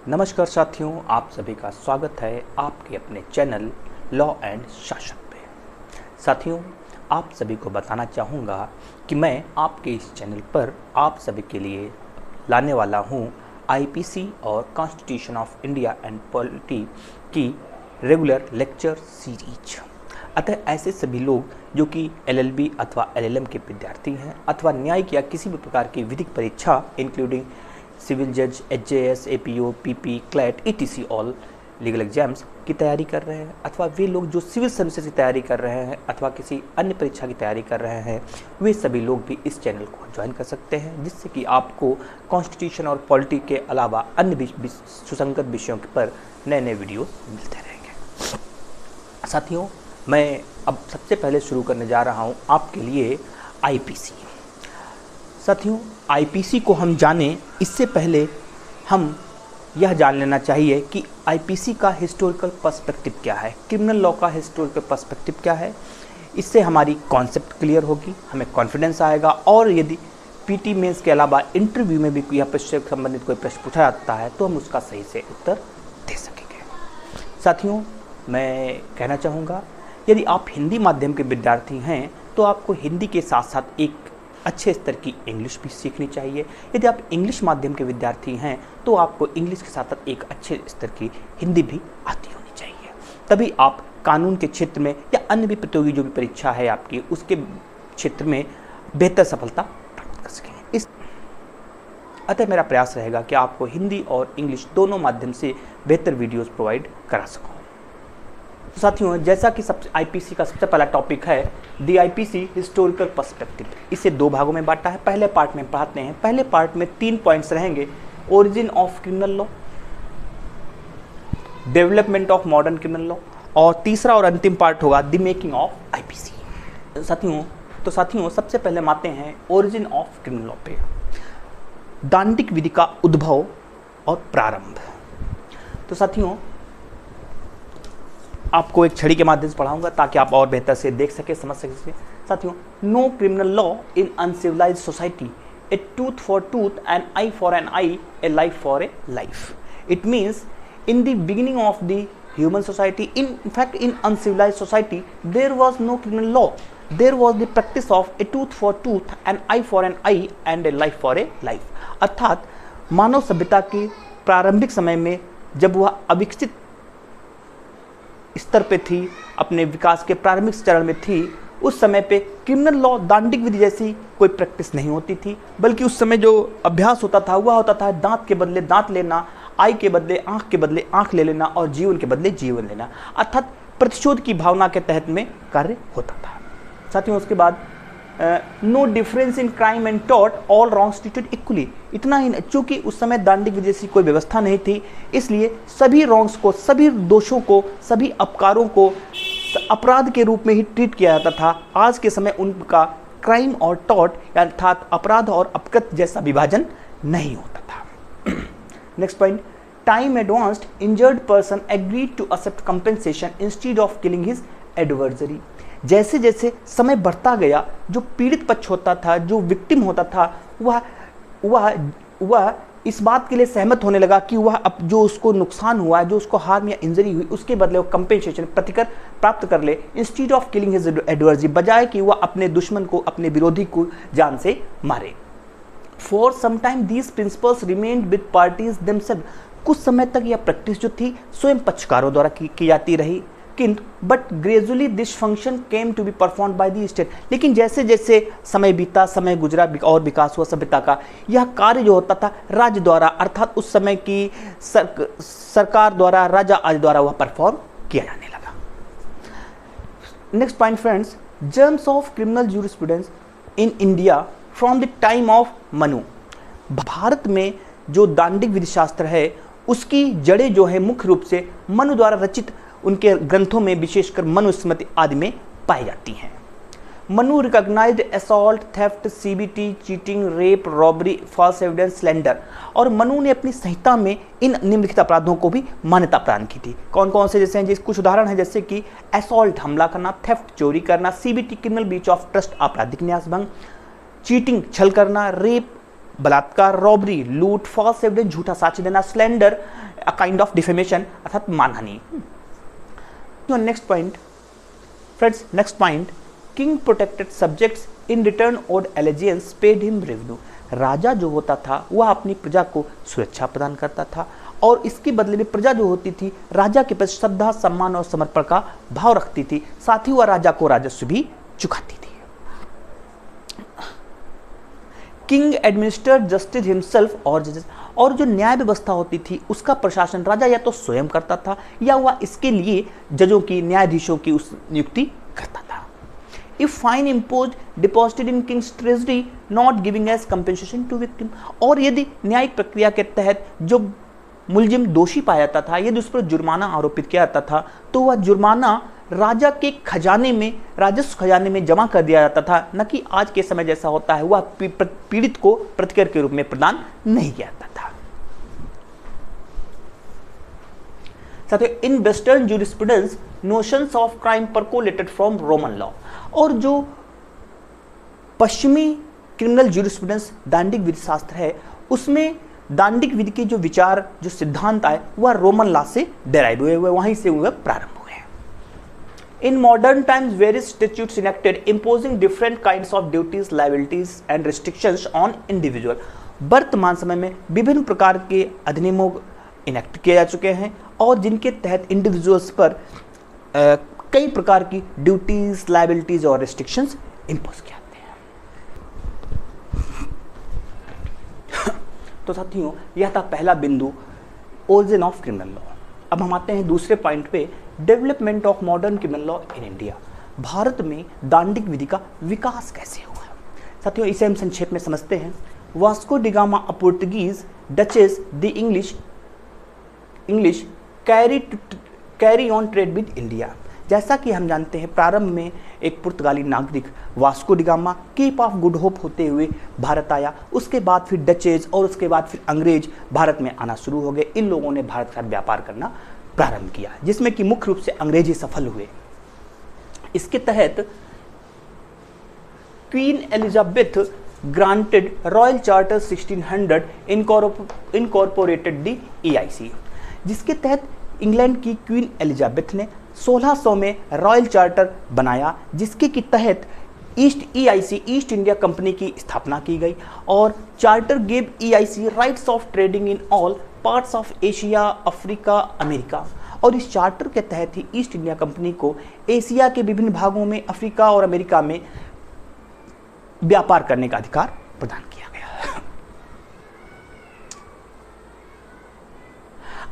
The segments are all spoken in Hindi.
नमस्कार साथियों, आप सभी का स्वागत है आपके अपने चैनल लॉ एंड शासन पे। साथियों, आप सभी को बताना चाहूँगा कि मैं आपके इस चैनल पर आप सभी के लिए लाने वाला हूँ आईपीसी और constitution of India and polity की रेगुलर लेक्चर सीरीज। अतः ऐसे सभी लोग जो कि एलएलबी अथवा एलएलएम के विद्यार्थी हैं अथवा न्यायिक या किसी भी प्रकार की विधिक परीक्षा इंक्लूडिंग सिविल जज, HJS, APO, PP, CLAT, ETC all legal exams की तैयारी कर रहे हैं अथवा वे लोग जो सिविल सर्विसेज की तैयारी कर रहे हैं अथवा किसी अन्य परीक्षा की तैयारी कर रहे हैं, वे सभी लोग भी इस चैनल को ज्वाइन कर सकते हैं, जिससे कि आपको कॉन्स्टिट्यूशन और पॉलिटी के अलावा अन्य सुसंगत विषयों पर नए नए वीडियो मिलते रहेंगे। साथियों, मैं अब सबसे पहले शुरू करने जा रहा हूँ आपके लिए आईपीसी। साथियों, आईपीसी को हम जानें इससे पहले हम यह जान लेना चाहिए कि आईपीसी का हिस्टोरिकल पर्सपेक्टिव क्या है, क्रिमिनल लॉ का हिस्टोरिकल पर्सपेक्टिव क्या है। इससे हमारी कॉन्सेप्ट क्लियर होगी, हमें कॉन्फिडेंस आएगा और यदि पीटी मेंस के अलावा इंटरव्यू में भी यह प्रश्न से संबंधित कोई प्रश्न पूछा जाता है तो हम उसका सही से उत्तर दे सकेंगे। साथियों, मैं कहना चाहूँगा यदि आप हिंदी माध्यम के विद्यार्थी हैं तो आपको हिंदी के साथ साथ एक अच्छे स्तर की इंग्लिश भी सीखनी चाहिए। यदि आप इंग्लिश माध्यम के विद्यार्थी हैं तो आपको इंग्लिश के साथ साथ एक अच्छे स्तर की हिंदी भी आती होनी चाहिए, तभी आप कानून के क्षेत्र में या अन्य भी प्रतियोगी जो भी परीक्षा है आपकी उसके क्षेत्र में बेहतर सफलता प्राप्त कर सकें। अतः मेरा प्रयास रहेगा कि आपको हिंदी और इंग्लिश दोनों माध्यम से बेहतर वीडियोज़ प्रोवाइड करा सकूँ। तो साथियों, जैसा कि आईपीसी का सबसे पहला टॉपिक है दी आईपीसी हिस्टोरिकल पर्सपेक्टिव, इसे दो भागों में बांटा है। पहले पार्ट में पढ़ाते हैं। पहले पार्ट में 3 पॉइंट्स रहेंगे: origin of criminal law, development of modern criminal law, और तीसरा और अंतिम पार्ट होगा द मेकिंग ऑफ आईपीसी। साथियों सबसे पहले हम आते हैं ओरिजिन ऑफ क्रिमिनल लॉ पे। दांडिक विधि का उद्भव और प्रारंभ। तो साथियों, आपको एक छड़ी के माध्यम से पढ़ाऊंगा ताकि आप और बेहतर से देख सके, समझ सके। साथियों, no criminal law in uncivilised society, a tooth for tooth, an eye for an eye, a life for a life. It means in the beginning of the human society, in fact in uncivilized society, there was no criminal law. There was the practice of a tooth for tooth, an eye for an eye, and a life for a life. अर्थात मानव सभ्यता के प्रारंभिक समय में जब वह अविकसित स्तर पे थी, अपने विकास के प्रारंभिक चरण में थी, उस समय पे क्रिमिनल लॉ दांडिक विधि जैसी कोई प्रैक्टिस नहीं होती थी, बल्कि उस समय जो अभ्यास होता था वह होता था दांत के बदले दांत लेना, आई के बदले आंख ले लेना और जीवन के बदले जीवन लेना, अर्थात प्रतिशोध की भावना के तहत में कार्य होता था। साथियों, उसके बाद no difference in crime and tort, all wrongs treated equally. इतना ही, चूंकि उस समय दांडिक विधि जैसी कोई व्यवस्था नहीं थी, इसलिए सभी रॉन्ग्स को, सभी दोषों को, सभी अपकारों को अपराध के रूप में ही ट्रीट किया जाता था। आज के समय उनका क्राइम और टॉर्ट अर्थात अपराध और अपकृत जैसा विभाजन नहीं होता था। Next point, time advanced, injured person agreed to accept compensation instead of killing his adversary. जैसे जैसे समय बढ़ता गया, जो पीड़ित पक्ष होता था, जो विक्टिम होता था, वह इस बात के लिए सहमत होने लगा कि वह अब जो उसको नुकसान हुआ है, जो उसको हार्म या इंजरी हुई, उसके बदले वो कंपेंसेशन प्रतिकर प्राप्त कर ले, instead of killing his adversary, बजाय कि वह अपने दुश्मन को, अपने विरोधी को जान से मारे। For some time these principles remained with parties themself. कुछ समय तक यह प्रैक्टिस जो थी स्वयं पक्षकारों द्वारा की जाती रही, किंतु but gradually this function came to be performed by the state. लेकिन जैसे जैसे समय बीता, समय गुजरा और विकास हुआ सभ्यता का, यह कार्य जो होता था राज्य द्वारा, अर्थात उस समय की सरकार द्वारा, राजा आज द्वारा वह परफॉर्म किया जाने लगा। Next point friends, germs of criminal jurisprudence in India from the time of Manu. Bharat में जो दांडिक विधि शास्त्र है उसकी जड़ें जो है मुख्य रूप से मनु द्वारा रचित उनके ग्रंथों में, विशेषकर मनुस्मृति आदि में पाई जाती हैं। Manu recognised assault, theft, CBT, cheating, rape, robbery, false evidence, slander, और मनु ने अपनी संहिता में इन निम्नलिखित अपराधों को भी मान्यता प्रदान की थी। कौन कौन से जैसे हैं, कुछ उदाहरण हैं, जैसे कि असॉल्ट हमला करना, थेफ्ट चोरी करना, CBT criminal breach of trust आपराधिक न्यास भंग, चीटिंग छल करना, रेप बलात्कार, रॉबरी लूट, फॉल्स एविडेंस झूठा साक्ष्य देना, slander a kind of defamation अर्थात मानहानि। Next point friends, next point, king protected subjects in return और एलिजियंस पेड हिम रेवेन्यू। राजा जो होता था वह अपनी प्रजा को सुरक्षा प्रदान करता था और इसके बदले में प्रजा जो होती थी राजा के प्रति श्रद्धा, सम्मान और समर्पण का भाव रखती थी, साथ ही वह राजा को राजस्व भी चुकाती थी। किंग एडमिनिस्टर्ड जस्टिस हिमसेल्फ और जजेस, और जो न्याय व्यवस्था होती थी उसका प्रशासन राजा या तो स्वयं करता था या वह इसके लिए जजों की, न्यायाधीशों की उस नियुक्ति करता था। If fine impose deposited in king's treasury not giving as compensation to victim, और यदि न्यायिक प्रक्रिया के तहत जो मुलजिम दोषी पाया जाता था, यदि उस पर जुर्माना आरोपित किया जाता था तो वह जुर्माना राजा के खजाने में, राजस्व खजाने में जमा कर दिया जाता था, न कि आज के समय जैसा होता है वह पीड़ित को प्रतिकर के रूप में प्रदान नहीं किया जाता था। साथियों, in western jurisprudence notions of crime percolated from Roman law, और जो पश्चिमी क्रिमिनल ज्यूरिस्प्रूडेंस दांडिक विधि शास्त्र है उसमें दांडिक विधि के जो विचार, जो सिद्धांत आए वह रोमन लॉ से डेराइव हुए, वहीं से वह प्रारंभ हुए। In modern times, various statutes enacted imposing different kinds of duties, liabilities and restrictions on individual. वर्तमान समय में विभिन्न प्रकार के अधिनियमों इनेक्ट किए जा चुके हैं और जिनके तहत इंडिविजुअल्स पर कई प्रकार की ड्यूटीज, लाइबिलिटीज और रेस्ट्रिक्शंस इम्पोज किए जाते हैं। तो साथियों, यह था पहला बिंदु, ओरिजिन ऑफ क्रिमिनल लॉ। अब हम आते हैं दूसरे पॉइंट पे, development of modern criminal law in India. Bharat में दांडिक विधि का विकास कैसे हुआ? साथियों, इसे हम संक्षेप में समझते हैं। Vasco da gamma, a Portuguese, duchess the English carry on trade with India. जैसा कि हम जानते हैं, प्रारंभ में एक पुर्तगाली नागरिक Vasco da Gama Cape of Good Hope होते हुए भारत आया, उसके बाद फिर डचेज और उसके बाद फिर अंग्रेज भारत में आना शुरू हो गए। इन लोगों ने भारत का व्यापार करना प्रारंभ किया, जिसमें कि मुख्य रूप से अंग्रेजी सफल हुए। इसके तहत queen Elizabeth granted royal charter 1600 incorporated the EIC, जिसके तहत इंग्लैंड की क्वीन एलिजाबेथ ने 1600 में रॉयल चार्टर बनाया, जिसके के तहत EIC ईस्ट इंडिया कंपनी की स्थापना की गई और charter gave EIC rights of trading in all parts of Asia, Africa, America. और इस चार्टर के तहत ही ईस्ट इंडिया कंपनी को एशिया के विभिन्न भागों में, अफ्रीका और अमेरिका में व्यापार करने का अधिकार प्रदान किया गया।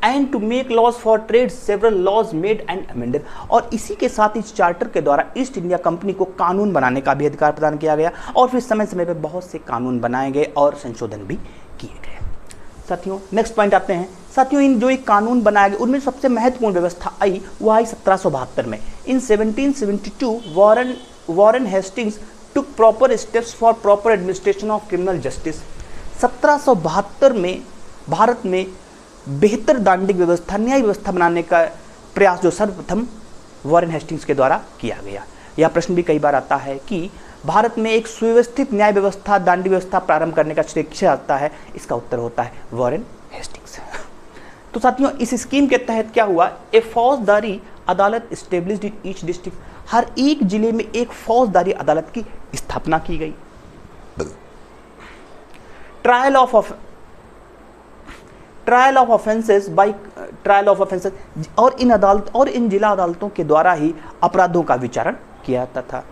And to make laws for trade several laws made and amended, और इसी के साथ इस चार्टर के द्वारा ईस्ट इंडिया कंपनी को कानून बनाने का भी अधिकार प्रदान किया गया और फिर समय समय पर बहुत से कानून बनाए गए और संशोधन भी किए गए। साथियों, नेक्स्ट पॉइंट आते हैं। साथियों, इन जो एक कानून बनाया गया उनमें सबसे महत्वपूर्ण व्यवस्था आई वो आई 1772 में। इन 1772 Warren Hastings took proper steps for proper administration of criminal justice. 1772 में भारत में बेहतर दांडिक व्यवस्था, न्याय व्यवस्था बनाने का प्रयास जो सर्वप्रथम वॉरेन हेस्टिंग्स के द्वारा किया गया। यह प्रश्न भी कई बार आता है कि भारत में एक सुव्यवस्थित न्याय व्यवस्था, दांडिक व्यवस्था प्रारंभ करने का श्रेय किसे आता है? इसका उत्तर होता है वॉरेन हेस्टिंग्स। तो साथियों, इस स्कीम के तहत क्या हुआ? ए फौजदारी अदालत स्टेब्लिश्ड इन ईच डिस्ट्रिक्ट, हर एक जिले में एक फौजदारी अदालत की स्थापना की गई। ट्रायल ऑफ ऑफेंसेस और इन जिला अदालतों के द्वारा ही अपराधों का विचारण किया जाता था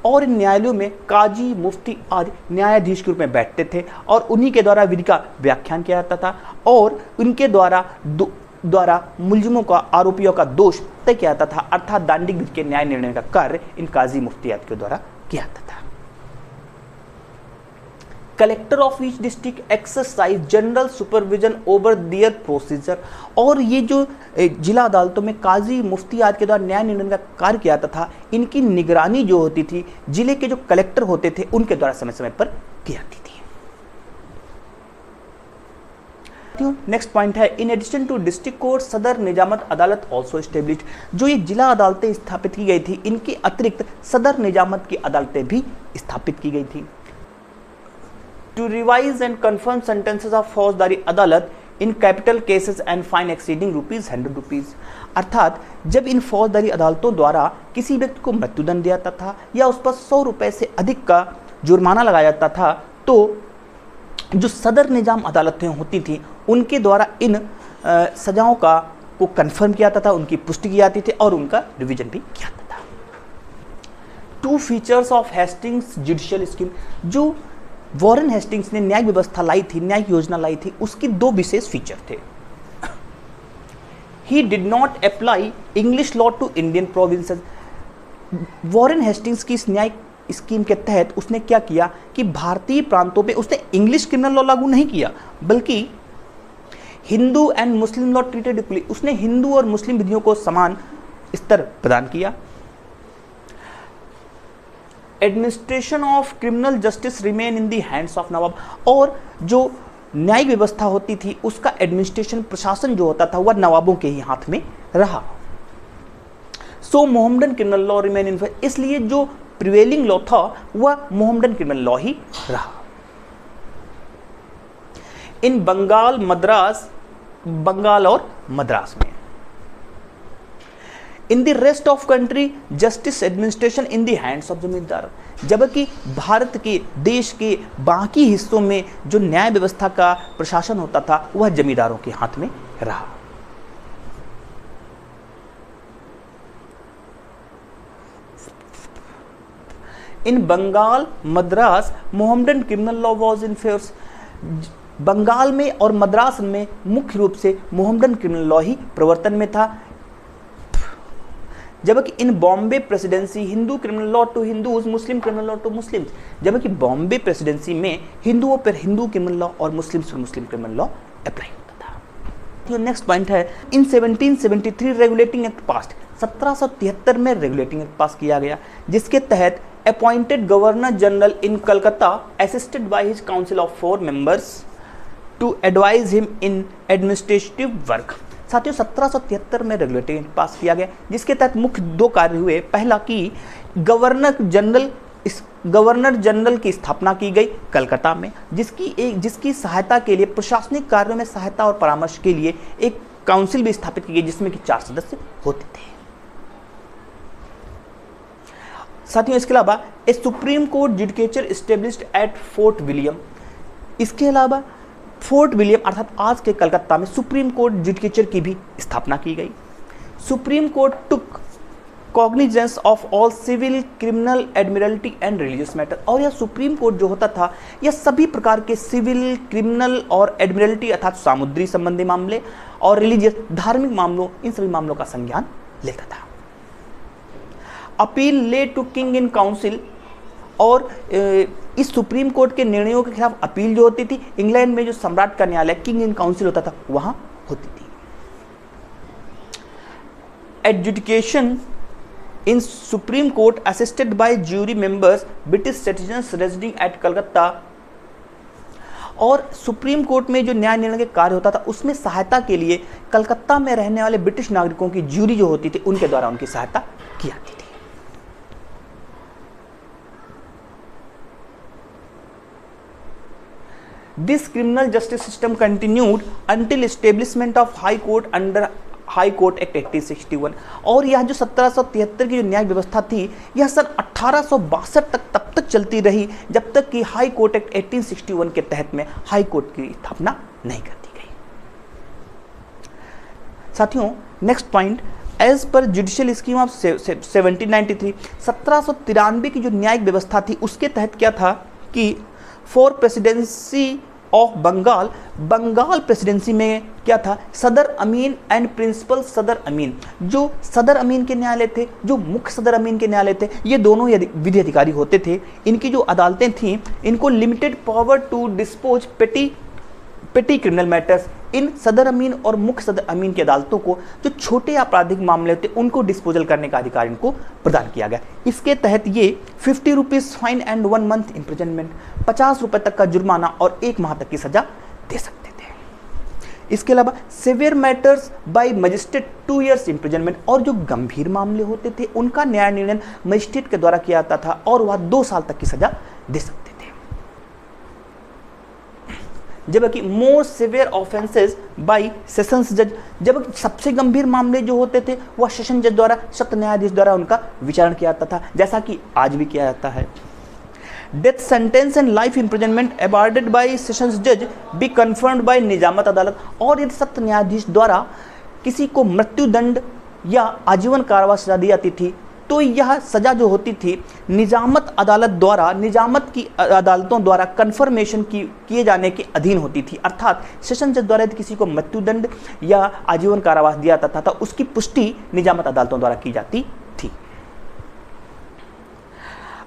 और इन न्यायालयों में काजी, मुफ्ती आदि न्यायाधीश के रूप में बैठते थे और उन्हीं के द्वारा विधि का व्याख्यान किया जाता था और उनके द्वारा मुलजिमों का, आरोपियों का दोष तय किया जाता था, अर्थात दांडिक विधि के न्याय निर्णय का कार्य इन काजी, मुफ्ती आदि के द्वारा किया जाता था। Collector of each district exercise general supervision over their procedure, और ये जो जिला अदालतों में काजी, मुफ्ती आदि के द्वारा न्याय निर्णय का कार्य किया जाता था, इनकी निगरानी जो होती थी जिले के जो कलेक्टर होते थे उनके द्वारा समय समय पर की जाती थी। नेक्स्ट पॉइंट है, in addition to district court Sadar Nizamat अदालत ऑल्सो एस्टेब्लिश्ड। जो ये जिला अदालतें स्थापित की गई थी, इनके अतिरिक्त सदर निजामत की अदालतें भी स्थापित की गई थी। To revise and confirm sentences of Faujdari Adalat in capital cases and fine exceeding ₹100। अर्थात जब इन फौजदारी अदालतों द्वारा किसी व्यक्ति को मृत्युदंड दिया जाता था या उस पर ₹100 से अधिक का जुर्माना लगाया जाता था, तो जो सदर निजाम अदालतें होती थी उनके द्वारा इन सजाओं को कन्फर्म किया जाता था, उनकी पुष्टि की जाती थी और उनका रिवीजन भी किया जाता था। 2 features of Hastings judicial scheme, जो वॉरेन हेस्टिंग्स ने न्यायिक व्यवस्था लाई थी, न्यायिक योजना लाई थी, उसकी 2 विशेष फीचर थे। He did not apply English law to Indian provinces. Warren Hastings की इस न्यायिक स्कीम के तहत उसने क्या किया कि भारतीय प्रांतों पे उसने इंग्लिश क्रिमिनल लॉ लागू नहीं किया, बल्कि Hindu and Muslim law treated equally, उसने हिंदू और मुस्लिम विधियों को समान स्तर प्रदान किया। Administration of criminal justice remain in the hands of nawab, और जो न्यायिक व्यवस्था होती थी उसका एडमिनिस्ट्रेशन, प्रशासन जो होता था वह नवाबों के ही हाथ में रहा। So Mohammedan criminal law remain in, इसलिए जो प्रिवेलिंग लॉ था वह मोहम्मदन क्रिमिनल लॉ ही रहा। इन बंगाल मद्रास, बंगाल और मद्रास में। In the rest of country justice administration in the hands of जमींदार, जबकि भारत के देश के बाकी हिस्सों में जो न्याय व्यवस्था का प्रशासन होता था वह जमींदारों के हाथ में रहा। In Bengal Madras Mohammedan criminal law was in force, Bengal में और मद्रास में मुख्य रूप से मोहम्मदन क्रिमिनल लॉ ही प्रवर्तन में था, जबकि in Bombay presidency Hindu criminal law to Hindus, Muslim criminal law to Muslims, जबकि बॉम्बे प्रेसिडेंसी में हिंदुओं पर हिंदू क्रिमिनल लॉ और मुस्लिम्स पर मुस्लिम क्रिमिनल लॉ अप्लाई होता था। जो नेक्स्ट पॉइंट है, इन 1773 रेगुलेटिंग एक्ट पास, 1773 में रेगुलेटिंग एक्ट पास किया गया, जिसके तहत appointed governor general in Calcutta assisted by his council of 4 members to advise him in administrative work. साथियों 1773 में रेगुलेटिंग एक्ट पास किया गया, जिसके तहत मुख्य 2 कार्य हुए। पहला कि गवर्नर जनरल की स्थापना की गई कलकत्ता में, जिसकी सहायता के लिए, प्रशासनिक कार्यों में सहायता और परामर्श के लिए एक काउंसिल भी स्थापित की गई, जिसमें कि 4 सदस्य होते थे। साथियों इसके अलावा a supreme court judicature established at Fort William, इसके अलावा फोर्ट विलियम अर्थात आज के कलकत्ता में सुप्रीम कोर्ट जुडिकेचर की भी स्थापना की गई। Supreme court took cognizance of all civil, criminal, admiralty and religious matter, और यह सुप्रीम कोर्ट जो होता था यह सभी प्रकार के सिविल, क्रिमिनल और एडमिरल्टी अर्थात सामुद्री संबंधी मामले और रिलीजियस धार्मिक मामलों, इन सभी मामलों का संज्ञान लेता था। अपील ले टू किंग इन काउंसिल, और इस सुप्रीम कोर्ट के निर्णयों के खिलाफ अपील जो होती थी इंग्लैंड में जो सम्राट का न्यायालय किंग इन काउंसिल होता था वहां होती थी। Adjudication in supreme court assisted by jury members British citizens residing at Calcutta, और सुप्रीम कोर्ट में जो न्याय निर्णय के कार्य होता था उसमें सहायता के लिए कलकत्ता में रहने वाले ब्रिटिश नागरिकों की ज्यूरी जो होती थी उनके द्वारा उनकी सहायता की जाती थी। This criminal justice system continued until establishment of High Court under High Court Act 1861, और यह जो 1773 की जो न्याय व्यवस्था थी यह सन 1862 तब तक चलती रही जब तक कि हाई कोर्ट एक्ट 1861 के तहत में हाई कोर्ट की स्थापना नहीं कर दी गई। साथियों next point, as per judicial scheme of 1793, 1793 की जो न्यायिक व्यवस्था थी उसके तहत क्या था कि for presidency of Bengal, Bengal presidency में क्या था, सदर अमीन एंड प्रिंसिपल सदर अमीन, जो सदर अमीन के न्यायालय थे, जो मुख्य सदर अमीन के न्यायालय थे, ये दोनों विधि अधिकारी होते थे। इनकी जो अदालतें थीं इनको लिमिटेड पावर टू डिस्पोज पेटी क्रिमिनल मैटर्स, इन सदर अमीन और मुख्य सदर अमीन की अदालतों को जो छोटे आपराधिक मामले होते उनको डिस्पोजल करने का अधिकार इनको प्रदान किया गया। इसके तहत ये 50 rupees fine and 1 month imprisonment, 50 रुपये तक का जुर्माना और 1 माह तक की सजा दे सकते थे। इसके अलावा severe matters by magistrate 2 years imprisonment, और जो गंभीर मामले होते थे उनका न्याय निर्णय मजिस्ट्रेट के द्वारा किया जाता था और वह 2 साल तक की सजा दे सकते थे। जबकि मोर सिवियर ऑफेंसेस बाय सेशंस जज, जब सबसे गंभीर मामले जो होते थे वह सेशन जज द्वारा, सख्त न्यायाधीश द्वारा उनका विचारण किया जाता था, जैसा कि आज भी किया जाता है। Death sentence and life imprisonment awarded by sessions जज be confirmed by Nizamat Adalat, और यदि सख्त न्यायाधीश द्वारा किसी को मृत्युदंड या आजीवन कारावास सजा दी जाती थी तो यह सजा जो होती थी निजामत अदालत द्वारा, निजामत की अदालतों द्वारा कन्फर्मेशन किए जाने के अधीन होती थी। अर्थात सेशन जज द्वारा यदि किसी को मृत्युदंड या आजीवन कारावास दिया जाता था तो उसकी पुष्टि निजामत अदालतों द्वारा की जाती थी।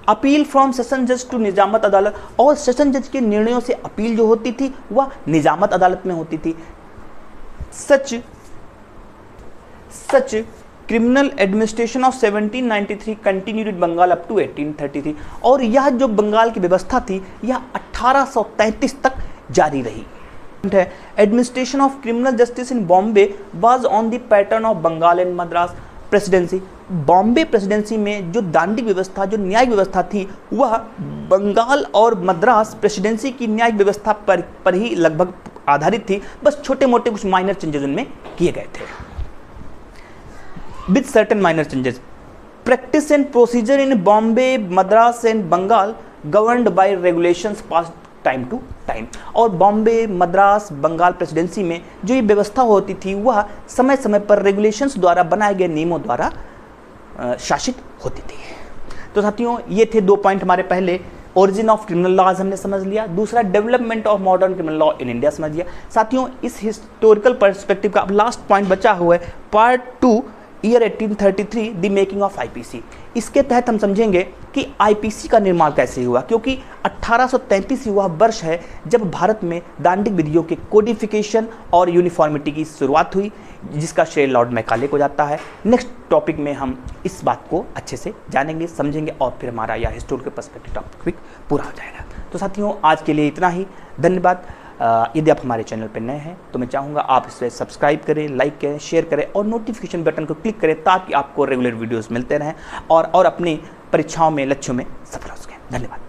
अपील फ्रॉम सेशन जज टू निजामत अदालत, और सेशन जज के निर्णयों से अपील जो होती थी वह निजामत अदालत में होती थी। Such criminal administration of 1793 continued in Bengal up to 1833, और यह जो बंगाल की व्यवस्था थी यह 1833 तक जारी रही। Administration of criminal justice in Bombay was on the pattern of Bengal and Madras presidency. Bombay presidency में जो दांडिक व्यवस्था, जो न्यायिक व्यवस्था थी वह बंगाल और मद्रास प्रेसिडेंसी की न्यायिक व्यवस्था पर ही लगभग आधारित थी, बस छोटे मोटे कुछ माइनर चेंजेस उनमें किए गए थे। With certain minor changes, practice and procedure in Bombay, Madras and Bengal governed by regulations passed time to time, और बॉम्बे, मद्रास, बंगाल प्रेसिडेंसी में जो ये व्यवस्था होती थी वह समय समय पर रेगुलेशंस द्वारा बनाए गए नियमों द्वारा शासित होती थी। तो साथियों ये थे 2 पॉइंट हमारे पहले। ओरिजिन ऑफ क्रिमिनल लॉज हमने समझ लिया, दूसरा development of modern criminal law in India समझ लिया। साथियों इस हिस्टोरिकल पर्सपेक्टिव का अब लास्ट पॉइंट बचा हुआ है part 2 year 1833 the making of IPC. इसके तहत हम समझेंगे कि आईपीसी का निर्माण कैसे हुआ, क्योंकि 1833 ही वह वर्ष है जब भारत में दांडिक विधियों के कोडिफिकेशन और यूनिफॉर्मिटी की शुरुआत हुई, जिसका श्रेय लॉर्ड मैकाले को जाता है। नेक्स्ट टॉपिक में हम इस बात को अच्छे से जानेंगे, समझेंगे, और फिर हमारा यह हिस्टोरिकल पर्सपेक्टिव टॉपिक पूरा हो जाएगा। तो साथियों आज के लिए इतना ही, धन्यवाद। यदि आप हमारे चैनल पर नए हैं तो मैं चाहूँगा आप इसे सब्सक्राइब करें, लाइक करें, शेयर करें और नोटिफिकेशन बटन को क्लिक करें ताकि आपको रेगुलर वीडियोस मिलते रहें और अपनी परीक्षाओं में, लक्ष्यों में सफल हो सकें। धन्यवाद।